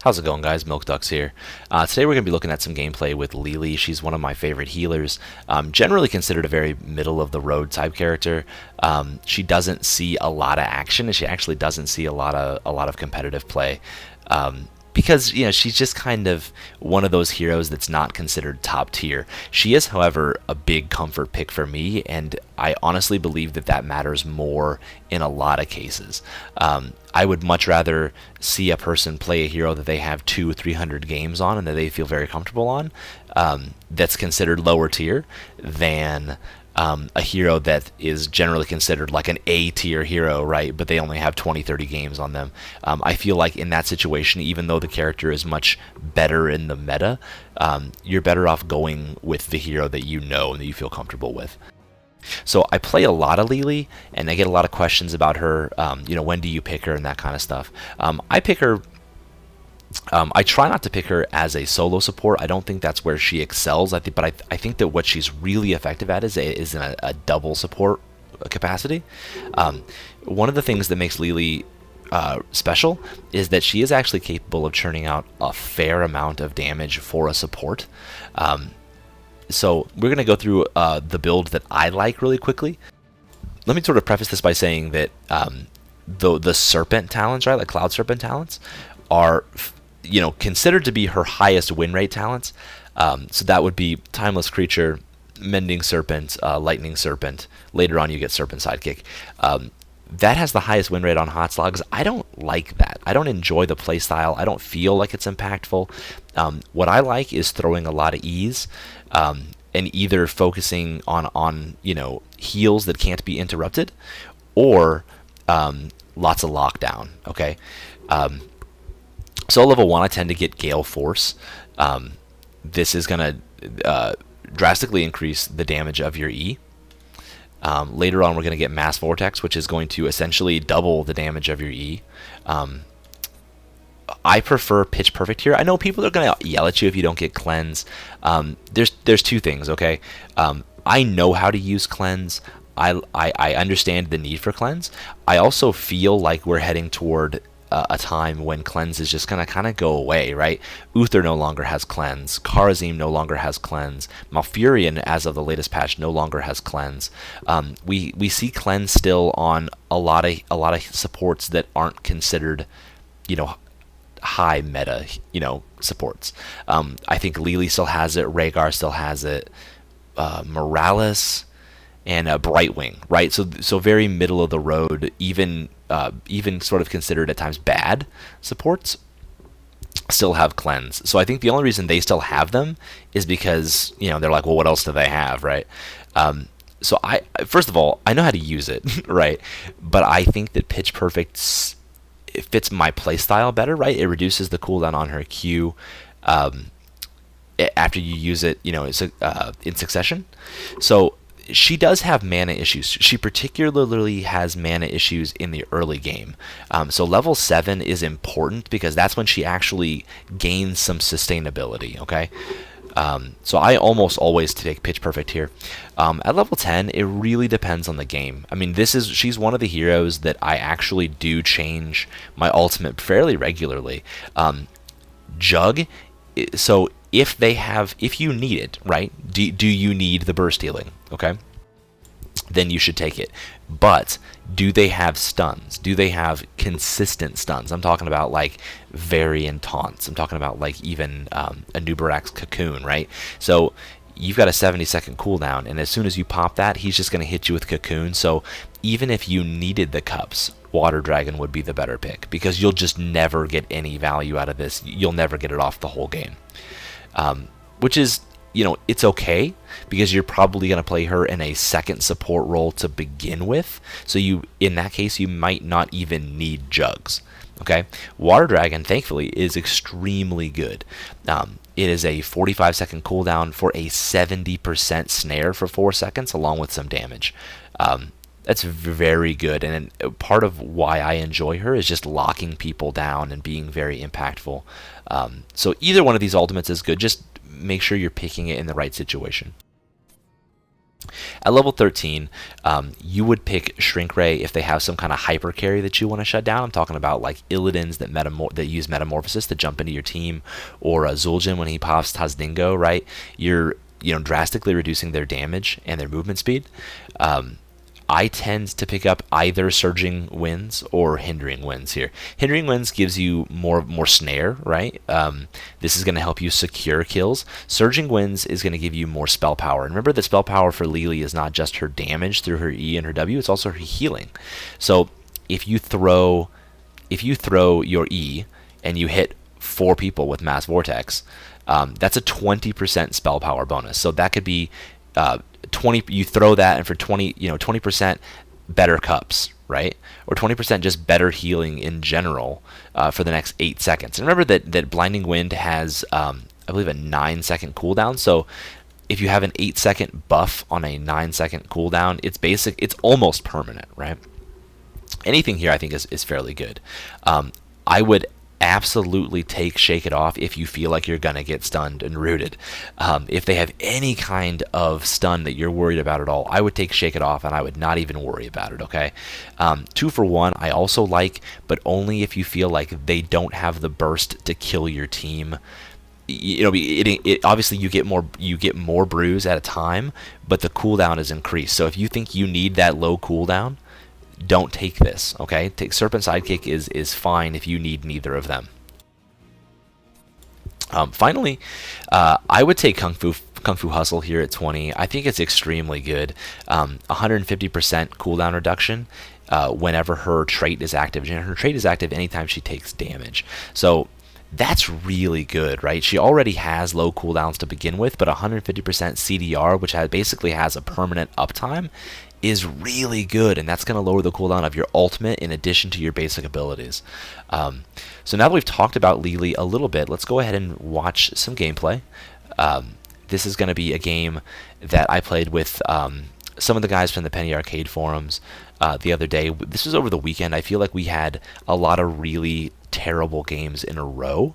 How's it going, guys? Milk Ducks here. Today we're going to be looking at some gameplay with Li. She's one of my favorite healers. Generally considered a very middle-of-the-road type character. She doesn't see a lot of action, and she actually doesn't see a lot of competitive play. Because she's just kind of one of those heroes that's not considered top tier. She is, however, a big comfort pick for me, and I honestly believe that that matters more in a lot of cases. I would much rather see a person play a hero that they have 200-300 games on and that they feel very comfortable on, that's considered lower tier, than a hero that is generally considered like an A tier hero, right? But they only have 20-30 games on them. I feel like in that situation, even though the character is much better in the meta, you're better off going with the hero that you know and that you feel comfortable with. So I play a lot of Li, and I get a lot of questions about her. When do you pick her and that kind of stuff. I pick her. I try not to pick her as a solo support. I don't think that's where she excels. I think that what she's really effective at is in a double support capacity. One of the things that makes Li special is that she is actually capable of churning out a fair amount of damage for a support. So we're going to go through the build that I like really quickly. Let me sort of preface this by saying that the Serpent talents, right, like Cloud Serpent talents, are considered to be her highest win rate talents. So that would be Timeless Creature, Mending Serpent, Lightning Serpent. Later on you get Serpent Sidekick. That has the highest win rate on hot slogs. I don't like that. I don't enjoy the playstyle. I don't feel like it's impactful. What I like is throwing a lot of ease, and either focusing on heals that can't be interrupted, or lots of lockdown. Okay. So level 1, I tend to get Gale Force. This is going to drastically increase the damage of your E. Later on, we're going to get Mass Vortex, which is going to essentially double the damage of your E. I prefer Pitch Perfect here. I know people are going to yell at you if you don't get Cleanse. There's two things, okay? I know how to use Cleanse. I understand the need for Cleanse. I also feel like we're heading toward a time when Cleanse is just going to kind of go away, right? Uther no longer has Cleanse. Kharazim no longer has Cleanse. Malfurion, as of the latest patch, no longer has Cleanse. We see Cleanse still on a lot of supports that aren't considered, high meta, supports. I think Li still has it. Rhaegar still has it. Morales and Brightwing, right? So very middle of the road, even sort of considered at times bad supports still have Cleanse. So I think the only reason they still have them is because they're like, well, what else do they have, right? So first of all, I know how to use it, right? But I think that Pitch Perfect it fits my playstyle better, right? It reduces the cooldown on her Q after you use it, in succession. So she does have mana issues. She particularly has mana issues in the early game. So level 7 is important because that's when she actually gains some sustainability, okay? So I almost always take Pitch Perfect here. At level 10, it really depends on the game. I mean, she's one of the heroes that I actually do change my ultimate fairly regularly. Jug, so if you need it, right? Do you need the burst healing? Okay, then you should take it. But do they have stuns? Do they have consistent stuns? I'm talking about like variant taunts. I'm talking about like even a Nubarak's Cocoon, right? So you've got a 70-second cooldown, and as soon as you pop that, he's just going to hit you with Cocoon. So even if you needed the cups, Water Dragon would be the better pick, because you'll just never get any value out of this. You'll never get it off the whole game. Which is, it's okay, because you're probably going to play her in a second support role to begin with. So in that case, you might not even need Jugs. Okay, Water Dragon, thankfully, is extremely good. It is a 45-second cooldown for a 70% snare for 4 seconds, along with some damage. That's very good, and part of why I enjoy her is just locking people down and being very impactful. So either one of these ultimates is good. Just make sure you're picking it in the right situation. At level 13, you would pick Shrink Ray if they have some kind of hyper carry that you want to shut down. I'm talking about like Illidan's that use Metamorphosis to jump into your team, or Zul'jin when he pops Tazdingo, right? You're drastically reducing their damage and their movement speed. I tend to pick up either Surging Winds or Hindering Winds here. Hindering Winds gives you more snare, right? This is going to help you secure kills. Surging Winds is going to give you more spell power. And remember, the spell power for Li is not just her damage through her E and her W, it's also her healing. So if you throw your E and you hit 4 people with Mass Vortex, that's a 20% spell power bonus. So that could be 20. You throw that, and for 20% better cups, right? Or 20% just better healing in general for the next 8 seconds. And remember that Blinding Wind has, I believe, a 9-second cooldown. So if you have an 8-second buff on a 9-second cooldown, it's almost permanent, right? Anything here I think is fairly good. I would absolutely take Shake It Off if you feel like you're gonna get stunned and rooted. If they have any kind of stun that you're worried about at all, I would take Shake It Off and I would not even worry about it. Okay. 2 for 1 I also like, but only if you feel like they don't have the burst to kill your team. Obviously you get more brews at a time, but the cooldown is increased. So if you think you need that low cooldown, don't take this, okay? Take Serpent Sidekick is fine if you need neither of them. Finally, I would take Kung Fu Hustle here at 20. I think it's extremely good. 150% cooldown reduction whenever her trait is active. And her trait is active anytime she takes damage. So that's really good, right? She already has low cooldowns to begin with, but 150% CDR, which basically has a permanent uptime, is really good, and that's going to lower the cooldown of your ultimate in addition to your basic abilities. So now that we've talked about Li a little bit, let's go ahead and watch some gameplay. This is going to be a game that I played with some of the guys from the Penny Arcade forums the other day. This was over the weekend. I feel like we had a lot of really terrible games in a row.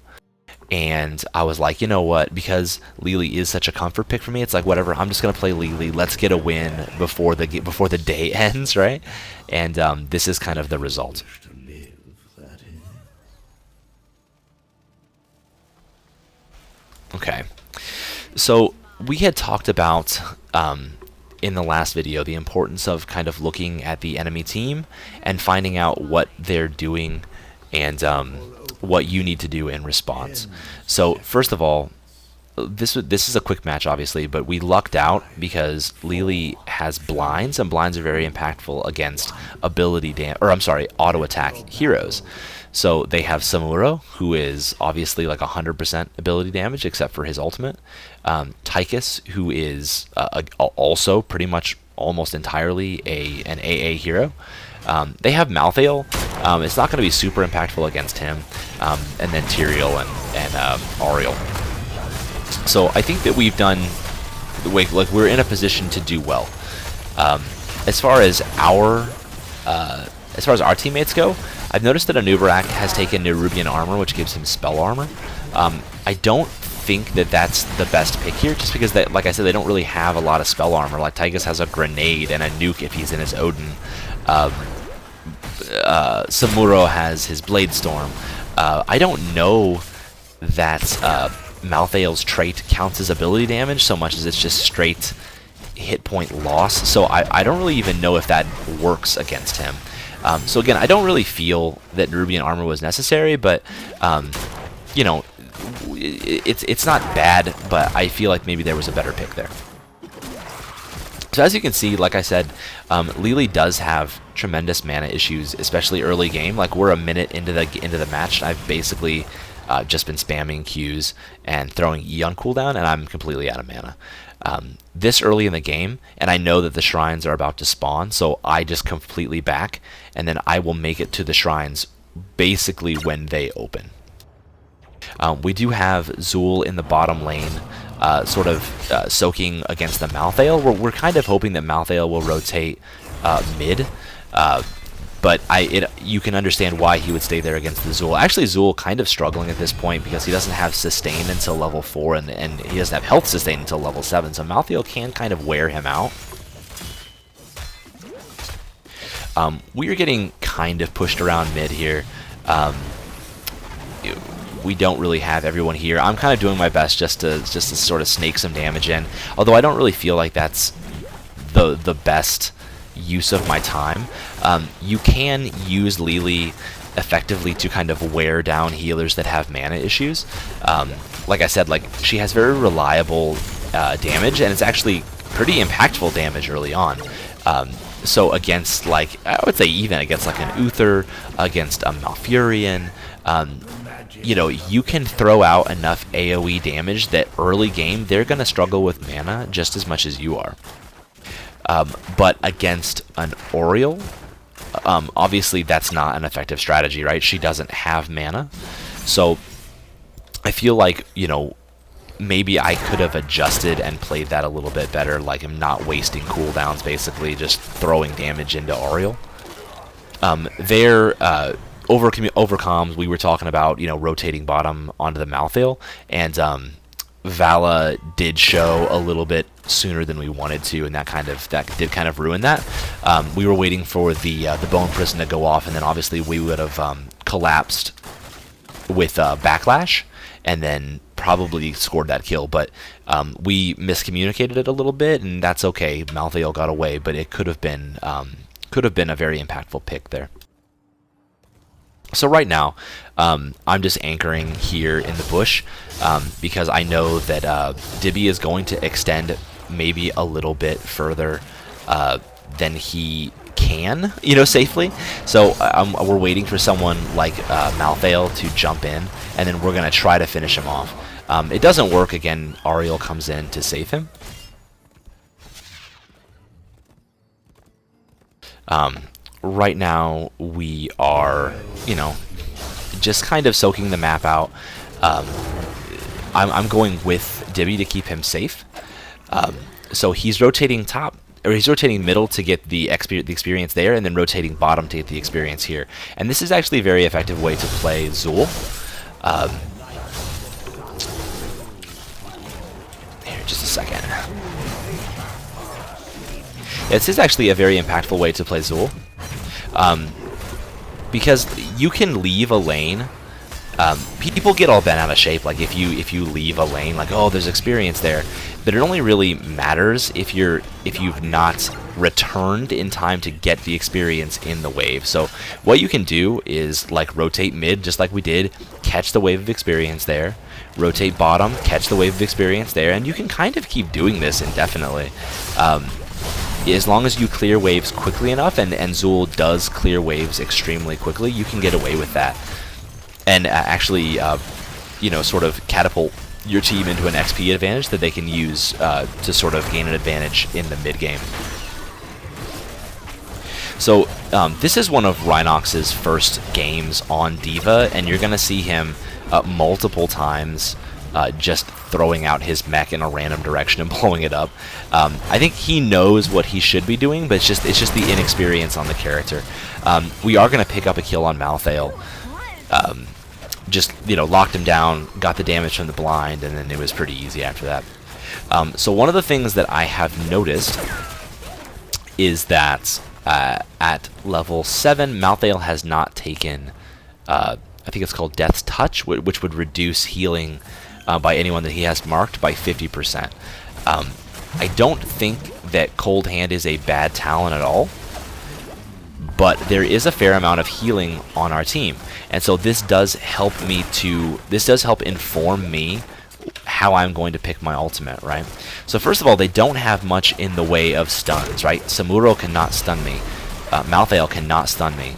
And I was like, you know what, because Li is such a comfort pick for me, it's like, whatever, I'm just going to play Li. Let's get a win before the day ends, right? And this is kind of the result. Okay, so we had talked about in the last video the importance of kind of looking at the enemy team and finding out what they're doing and what you need to do in response. So first of all, this is a quick match obviously, but we lucked out because Li has blinds, and blinds are very impactful against auto attack heroes. So they have Samuro, who is obviously like 100% ability damage except for his ultimate. Tychus, who is also pretty much almost entirely an AA hero. They have Malthael. It's not going to be super impactful against him. And then Tyrael and Auriel. So I think that we've done, like we're in a position to do well. As far as our teammates go, I've noticed that Anubarak has taken Nerubian armor, which gives him spell armor. I don't think that that's the best pick here, just because like I said, they don't really have a lot of spell armor. Like Tychus has a grenade and a nuke if he's in his Odin. Samuro has his Blade Storm. I don't know that Malthael's trait counts as ability damage so much as it's just straight hit point loss. So I don't really even know if that works against him. So again, I don't really feel that Nerubian armor was necessary, but you know, it's not bad, but I feel like maybe there was a better pick there. So as you can see, like I said, Li does have tremendous mana issues, especially early game. Like we're a minute into the match, and I've basically just been spamming Qs and throwing E on cooldown, and I'm completely out of mana. This early in the game, and I know that the shrines are about to spawn, so I just completely back, and then I will make it to the shrines basically when they open. We do have Zul in the bottom lane, sort of soaking against the Malthael. We're kind of hoping that Malthael will rotate mid, but you can understand why he would stay there against the Zul. Actually, Zul kind of struggling at this point because he doesn't have sustain until level 4, and he doesn't have health sustain until level 7, so Malthael can kind of wear him out. We are getting kind of pushed around mid here. We don't really have everyone here. I'm kind of doing my best just to sort of snake some damage in, although I don't really feel like that's the best use of my time. You can use Li effectively to kind of wear down healers that have mana issues. Like I said, like she has very reliable damage, and it's actually pretty impactful damage early on. So against, like, I would say even against like an Uther, against a Malfurion, you know, you can throw out enough AoE damage that early game they're going to struggle with mana just as much as you are. But against an Oriole, obviously that's not an effective strategy, right? She doesn't have mana. So I feel like, you know, maybe I could have adjusted and played that a little bit better, like I'm not wasting cooldowns, basically just throwing damage into Oriole. Over comms, we were talking about, you know, rotating bottom onto the Malthael, and Vala did show a little bit sooner than we wanted to, and that did kind of ruin that. We were waiting for the Bone Prison to go off, and then obviously we would have collapsed with Backlash, and then probably scored that kill, but we miscommunicated it a little bit, and that's okay. Malthael got away, but it could have been a very impactful pick there. So right now, I'm just anchoring here in the bush because I know that Dibby is going to extend maybe a little bit further than he can, you know, safely. So we're waiting for someone like Malthael to jump in, and then we're going to try to finish him off. It doesn't work. Again, Ariel comes in to save him. Right now we are, you know, just kind of soaking the map out. I'm going with Dibby to keep him safe. So he's rotating top, or he's rotating middle to get the experience there, and then rotating bottom to get the experience here. And this is actually a very effective way to play Zul. Here, just a second. This is actually a very impactful way to play Zul. Because you can leave a lane. People get all bent out of shape, like if you leave a lane, like, oh, there's experience there, but it only really matters if you've not returned in time to get the experience in the wave. So what you can do is like rotate mid, just like we did, catch the wave of experience there, rotate bottom, catch the wave of experience there, and you can kind of keep doing this indefinitely. As long as you clear waves quickly enough, and Zul does clear waves extremely quickly, you can get away with that. And actually, you know, sort of catapult your team into an XP advantage that they can use to sort of gain an advantage in the mid-game. So this is one of Rhinox's first games on D.Va, and you're going to see him multiple times just throwing out his mech in a random direction and blowing it up. I think he knows what he should be doing, but it's just the inexperience on the character. We are going to pick up a kill on Malthael. Just, you know, locked him down, got the damage from the blind, and then it was pretty easy after that. So one of the things that I have noticed is that at level 7, Malthael has not taken, I think it's called Death's Touch, which would reduce healing by anyone that he has marked by 50%. I don't think that Cold Hand is a bad talent at all, but there is a fair amount of healing on our team, and so this does help inform me how I'm going to pick my ultimate, right? So first of all, they don't have much in the way of stuns, right? Samuro cannot stun me. Malthael cannot stun me.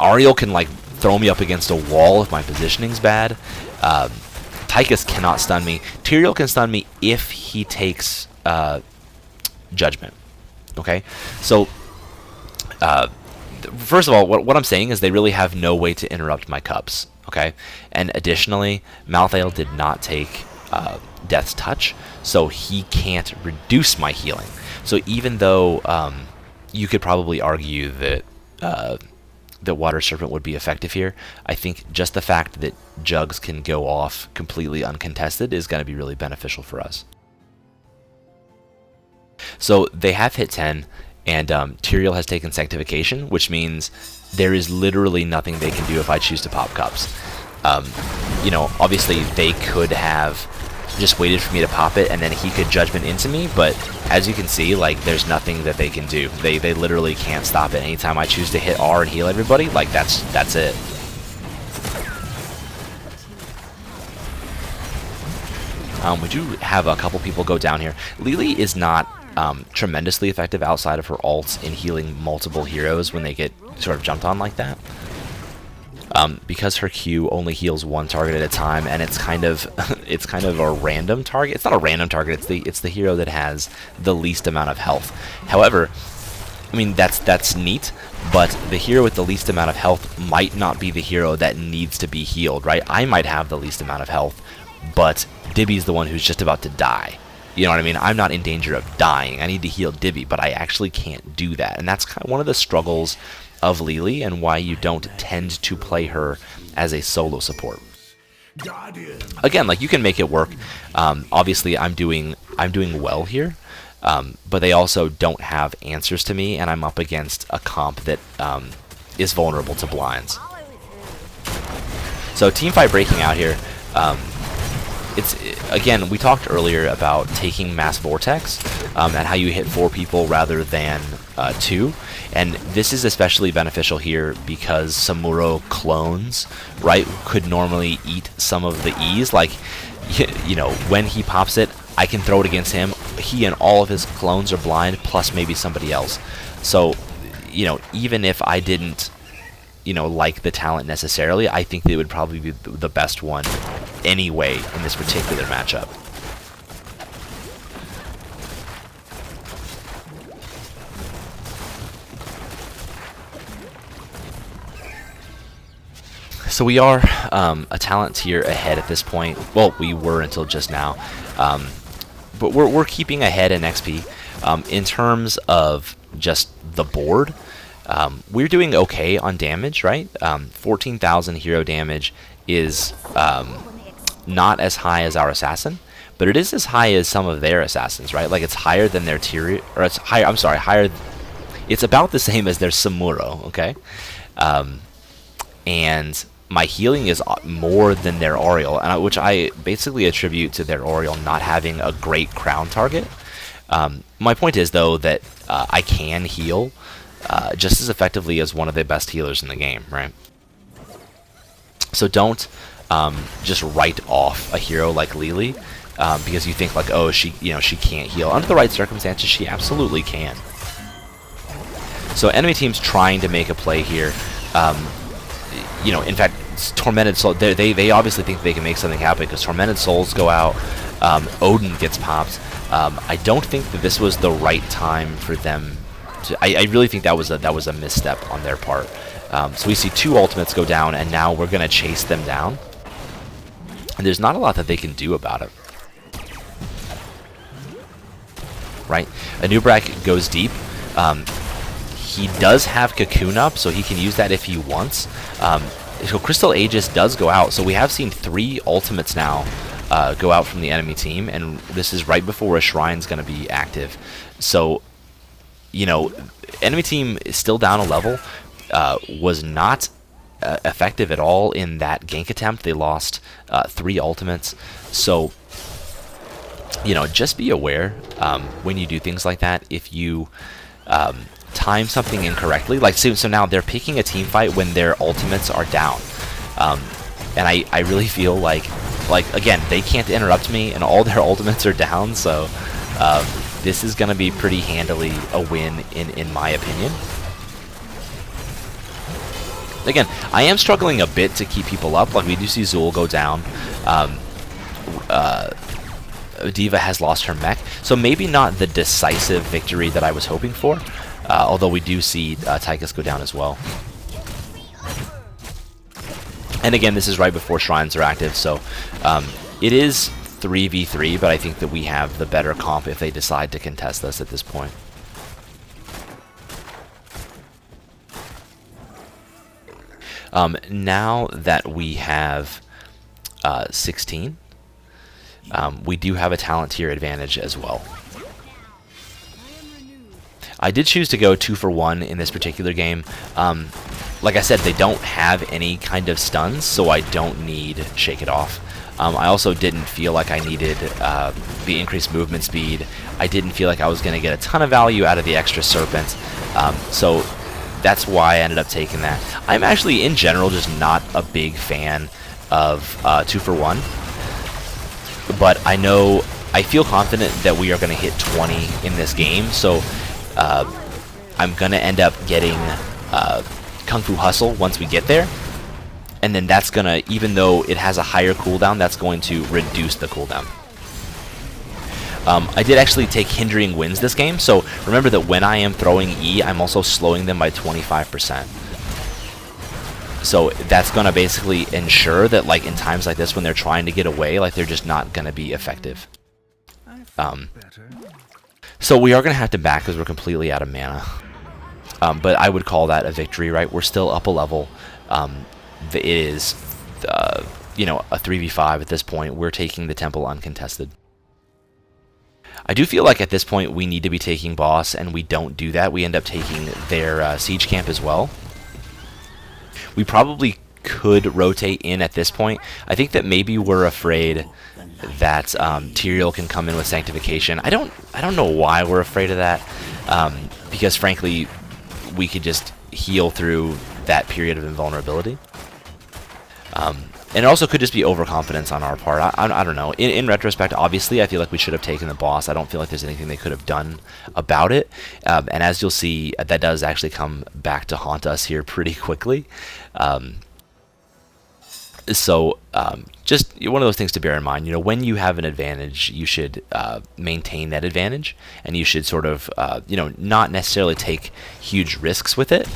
Ariel can, like, throw me up against a wall if my positioning's bad. Tychus cannot stun me. Tyrael can stun me if he takes Judgment. Okay? So, first of all, what I'm saying is they really have no way to interrupt my cups. Okay? And additionally, Malthael did not take Death's Touch, so he can't reduce my healing. So even though you could probably argue that the Water Serpent would be effective here, I think just the fact that Jugs can go off completely uncontested is going to be really beneficial for us. So they have hit 10, And Tyrael has taken Sanctification, which means there is literally nothing they can do if I choose to pop cups. You know, obviously they could have just waited for me to pop it and then he could Judgment into me, but as you can see, like, there's nothing that they can do. They literally can't stop it. Anytime I choose to hit R and heal everybody, like, that's it. We do have a couple people go down here. Li is not tremendously effective outside of her ults in healing multiple heroes when they get sort of jumped on like that. Because her Q only heals one target at a time, and it's kind of a random target. It's not a random target. It's the hero that has the least amount of health. However, I mean, that's neat, but the hero with the least amount of health might not be the hero that needs to be healed, right? I might have the least amount of health, but Dibby's the one who's just about to die. You know what I mean? I'm not in danger of dying. I need to heal Dibby, but I actually can't do that. And that's kind of one of the struggles of Li and why you don't tend to play her as a solo support. Again, like, you can make it work. Obviously, I'm doing well here, but they also don't have answers to me, and I'm up against a comp that is vulnerable to blinds. So teamfight breaking out here. Again, we talked earlier about taking Mass Vortex and how you hit 4 people rather than 2, and this is especially beneficial here because Samuro clones, right, could normally eat some of the E's. Like, you know, when he pops it, I can throw it against him. He and all of his clones are blind, plus maybe somebody else. So, you know, even if I didn't, you know, like the talent necessarily, I think that it would probably be the best one anyway in this particular matchup. So we are a talent tier ahead at this point. Well, we were until just now, but we're keeping ahead in XP. In terms of just the board, we're doing okay on damage, right? 14,000 hero damage is not as high as our assassin, but it is as high as some of their assassins, right? Like, it's higher than their tier, or it's higher. I'm sorry, higher. It's about the same as their Samuro, okay? And my healing is more than their Oriole, and which I basically attribute to their Oriole not having a great crown target. My point is, though, that I can heal just as effectively as one of the best healers in the game, right? So don't just write off a hero like Li because you think, like, oh, she can't heal. Under the right circumstances, she absolutely can. So enemy team's trying to make a play here. You know, in fact, Tormented Soul, they obviously think they can make something happen because Tormented Souls go out, Odin gets popped. I don't think that this was the right time for them to, I really think that was a misstep on their part. So we see 2 ultimates go down, and now we're going to chase them down. And there's not a lot that they can do about it. Right? Anubrak goes deep. He does have Cocoon up, so he can use that if he wants. So Crystal Aegis does go out, so we have seen 3 ultimates now go out from the enemy team, and this is right before a Shrine's going to be active. So, you know, enemy team is still down a level, was not effective at all in that gank attempt. They lost 3 ultimates, so, you know, just be aware when you do things like that. If you time something incorrectly, like, so now they're picking a team fight when their ultimates are down, and I really feel like again, they can't interrupt me and all their ultimates are down, so this is gonna be pretty handily a win in my opinion. Again, I am struggling a bit to keep people up. Like, we do see Zul go down. Diva has lost her mech, so maybe not the decisive victory that I was hoping for. Although we do see Tychus go down as well. And again, this is right before Shrines are active, so it is 3v3, but I think that we have the better comp if they decide to contest us at this point. Now that we have 16, we do have a talent tier advantage as well. I did choose to go 2 for 1 in this particular game. Like I said, they don't have any kind of stuns, so I don't need Shake It Off. I also didn't feel like I needed the increased movement speed. I didn't feel like I was going to get a ton of value out of the extra Serpent. So that's why I ended up taking that. I'm actually, in general, just not a big fan of 2 for 1. But I feel confident that we are going to hit 20 in this game. So I'm going to end up getting Kung Fu Hustle once we get there. And then that's going to, even though it has a higher cooldown, that's going to reduce the cooldown. I did actually take Hindering Winds this game, so remember that when I am throwing E, I'm also slowing them by 25%. So that's going to basically ensure that, like, in times like this when they're trying to get away, like, they're just not going to be effective. So we are going to have to back because we're completely out of mana. But I would call that a victory, right? We're still up a level. It is, you know, a 3v5 at this point. We're taking the temple uncontested. I do feel like at this point we need to be taking boss, and we don't do that. We end up taking their siege camp as well. We probably could rotate in at this point. I think that maybe we're afraid that Tyrael can come in with Sanctification. I don't know why we're afraid of that, because frankly we could just heal through that period of invulnerability. And it also could just be overconfidence on our part. I don't know. In retrospect, obviously, I feel like we should have taken the boss. I don't feel like there's anything they could have done about it. And as you'll see, that does actually come back to haunt us here pretty quickly. Just one of those things to bear in mind. You know, when you have an advantage, you should maintain that advantage, and you should sort of, you know, not necessarily take huge risks with it,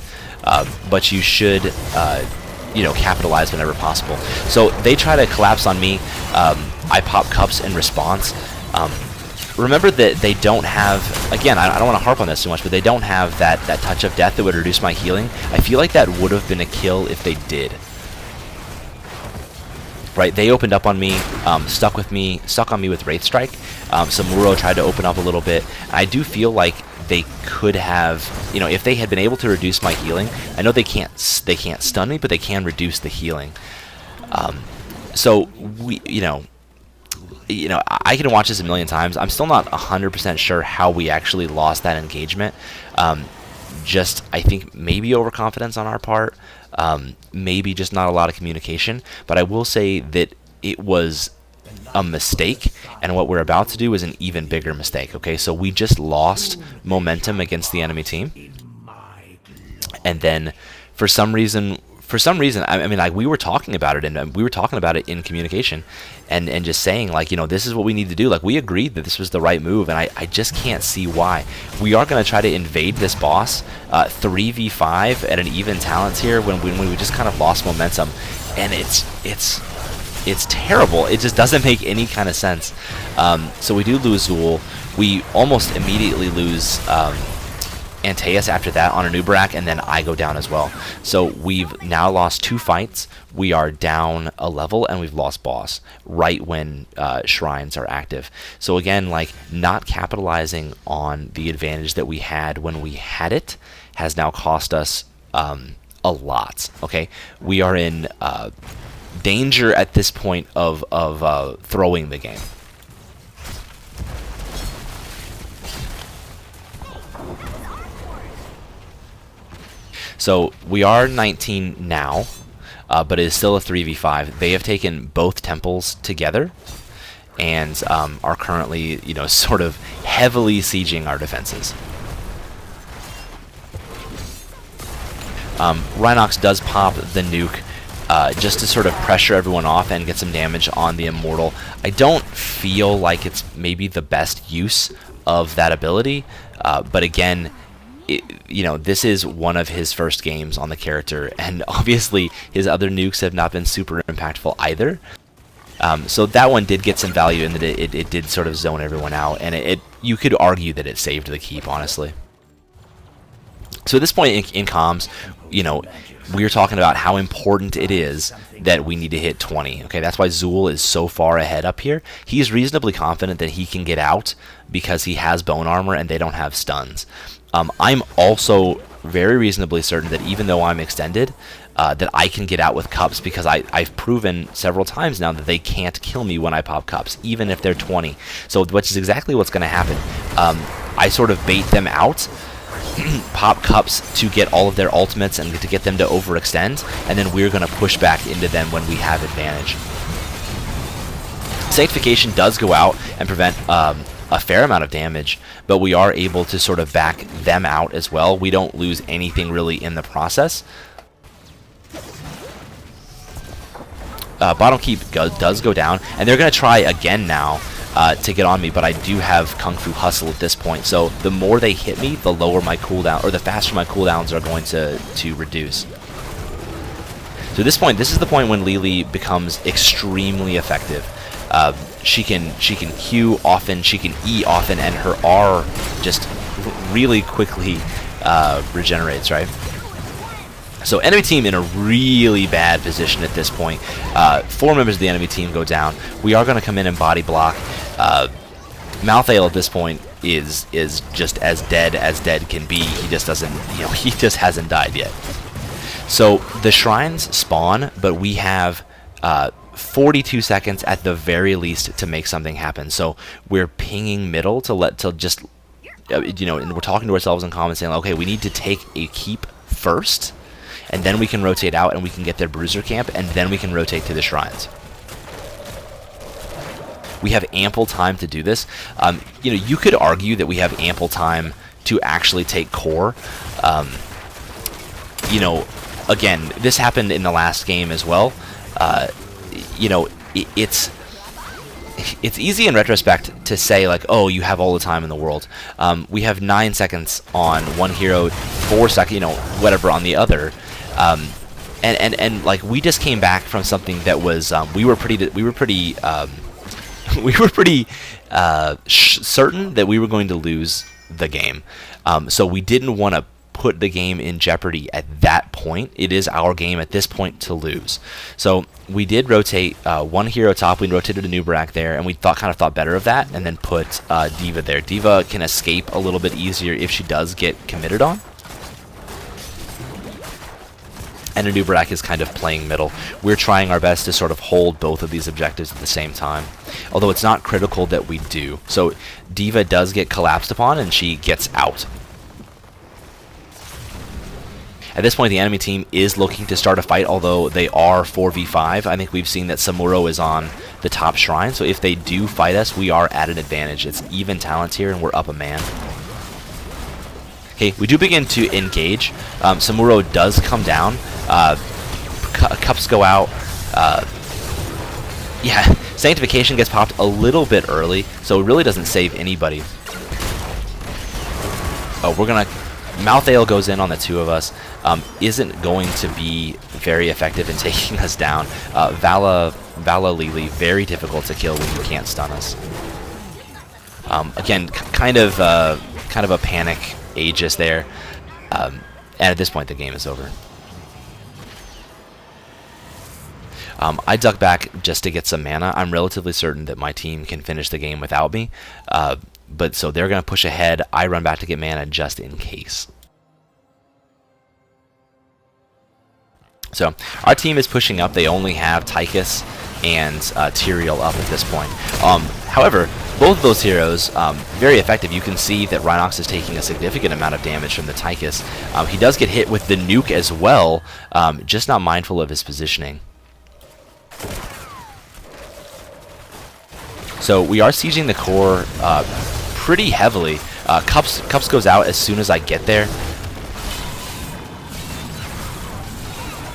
but you should, you know, capitalize whenever possible. So they try to collapse on me. I pop cups in response. Remember that they don't have, again, I don't want to harp on this too much, but they don't have that touch of death that would reduce my healing. I feel like that would have been a kill if they did. Right, they opened up on me, stuck on me with Wraith Strike. Samuro tried to open up a little bit. I do feel like they could have, you know, if they had been able to reduce my healing. I know they can't stun me, but they can reduce the healing. So we, you know, I can watch this a million times. I'm still not 100% sure how we actually lost that engagement. Just, I think, maybe overconfidence on our part. Maybe just not a lot of communication. But I will say that it was a mistake, and what we're about to do is an even bigger mistake. Okay, so we just lost momentum against the enemy team, and then for some reason, I mean, like, we were talking about it, and we were talking about it in communication, and just saying, like, you know, this is what we need to do. Like, we agreed that this was the right move, and I just can't see why. We are going to try to invade this boss 3v5 at an even talent tier when we just kind of lost momentum, and it's terrible. It just doesn't make any kind of sense. So we do lose Zool. We almost immediately lose Antaeus after that on an Uberak, and then I go down as well. So we've now lost 2 fights. We are down a level, and we've lost boss right when shrines are active. So again, like, not capitalizing on the advantage that we had when we had it has now cost us a lot. Okay, we are in danger at this point of throwing the game. So we are 19 now, but it is still a 3v5. They have taken both temples together and are currently, you know, sort of heavily sieging our defenses. Rhinox does pop the nuke just to sort of pressure everyone off and get some damage on the Immortal. I don't feel like it's maybe the best use of that ability, but again, you know, this is one of his first games on the character, and obviously his other nukes have not been super impactful either. So that one did get some value in that it did sort of zone everyone out, and you could argue that it saved the keep, honestly. So at this point in comms, you know, we're talking about how important it is that we need to hit 20. Okay, that's why Zool is so far ahead up here. He's reasonably confident that he can get out because he has bone armor and they don't have stuns. I'm also very reasonably certain that even though I'm extended, that I can get out with cups, because I've proven several times now that they can't kill me when I pop cups, even if they're 20. So, which is exactly what's going to happen. I sort of bait them out, pop cups to get all of their ultimates and to get them to overextend, and then we're going to push back into them when we have advantage. Sanctification does go out and prevent a fair amount of damage, but we are able to sort of back them out as well. We don't lose anything really in the process. Bottom keep does go down, and they're going to try again now to get on me, but I do have Kung Fu Hustle at this point, so the more they hit me, the lower my cooldown, or the faster my cooldowns are going to reduce. So at this point, this is the point when Li becomes extremely effective. She can Q often, she can E often, and her R just really quickly regenerates, right? So enemy team in a really bad position at this point. 4 members of the enemy team go down. We are going to come in and body block. Malthael at this point is just as dead can be. He just doesn't, he just hasn't died yet. So the shrines spawn, but we have 42 seconds at the very least to make something happen. So we're pinging middle to just, and we're talking to ourselves in comments saying, okay, we need to take a keep first, and then we can rotate out and we can get their bruiser camp, and then we can rotate to the shrines. We have ample time to do this. You could argue that we have ample time to actually take core. Again, this happened in the last game as well. It's easy in retrospect to say, like, oh, you have all the time in the world. We have 9 seconds on one hero, 4 seconds, whatever on the other. And like, we just came back from something that was we were pretty certain that we were going to lose the game. So we didn't want to put the game in jeopardy at that point. It is our game at this point to lose. So we did rotate one hero top. We rotated a Nubrak there, and we kind of thought better of that, and then put D.Va there. D.Va can escape a little bit easier if she does get committed on. And a Nubrak is kind of playing middle. We're trying our best to sort of hold both of these objectives at the same time, although it's not critical that we do. So D.Va does get collapsed upon, and she gets out. At this point, the enemy team is looking to start a fight, although they are 4v5. I think we've seen that Samuro is on the top shrine, so if they do fight us, we are at an advantage. It's even talent here, and we're up a man. Okay, we do begin to engage. Samuro does come down. Cups go out. Sanctification gets popped a little bit early, so it really doesn't save anybody. Oh, we're going to... Malthael goes in on the 2 of us. Isn't going to be very effective in taking us down. Vala Li, very difficult to kill when you can't stun us. Again, kind of a panic Aegis there. And at this point, the game is over. I duck back just to get some mana. I'm relatively certain that my team can finish the game without me. But so they're going to push ahead. I run back to get mana just in case. So our team is pushing up. They only have Tychus and Tyrael up at this point. However, both of those heroes, very effective. You can see that Rhinox is taking a significant amount of damage from the Tychus. He does get hit with the nuke as well, just not mindful of his positioning. So we are sieging the core pretty heavily. Cups goes out as soon as I get there.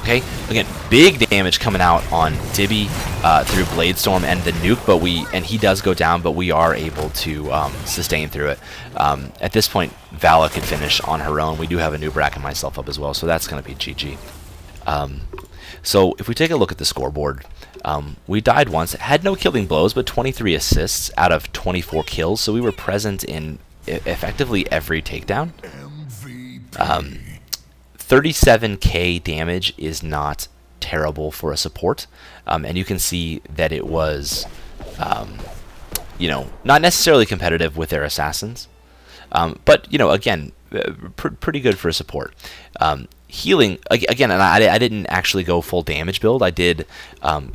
Okay, again, big damage coming out on Dibby through Blade Storm and the nuke, and he does go down, but we are able to sustain through it. At this point, Vala could finish on her own. We do have a Nubrak and myself up as well, so that's going to be GG. So if we take a look at the scoreboard, we died once, had no killing blows, but 23 assists out of 24 kills, so we were present in effectively every takedown. 37k damage is not terrible for a support, and you can see that it was, not necessarily competitive with their assassins. But again, pretty good for support. Healing again, and I didn't actually go full damage build. I did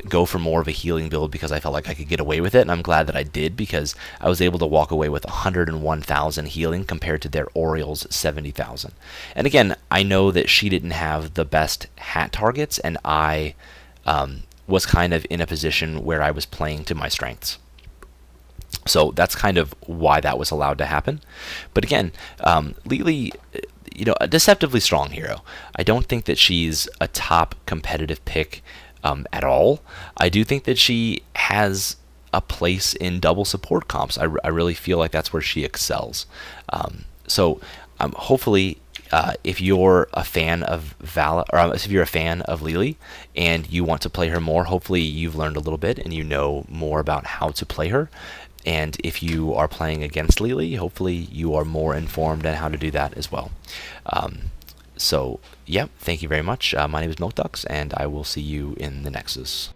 go for more of a healing build because I felt like I could get away with it, and I'm glad that I did, because I was able to walk away with 101,000 healing compared to their Oriole's 70,000. And again, I know that she didn't have the best hat targets, and I was kind of in a position where I was playing to my strengths. So that's kind of why that was allowed to happen. But again, Li, a deceptively strong hero. I don't think that she's a top competitive pick at all. I do think that she has a place in double support comps. I really feel like that's where she excels. So hopefully, if you're a fan of if you're a fan of Li and you want to play her more, hopefully you've learned a little bit and you know more about how to play her. And if you are playing against Li, hopefully you are more informed on how to do that as well. So, yeah, thank you very much. My name is Milk Ducks, and I will see you in the Nexus.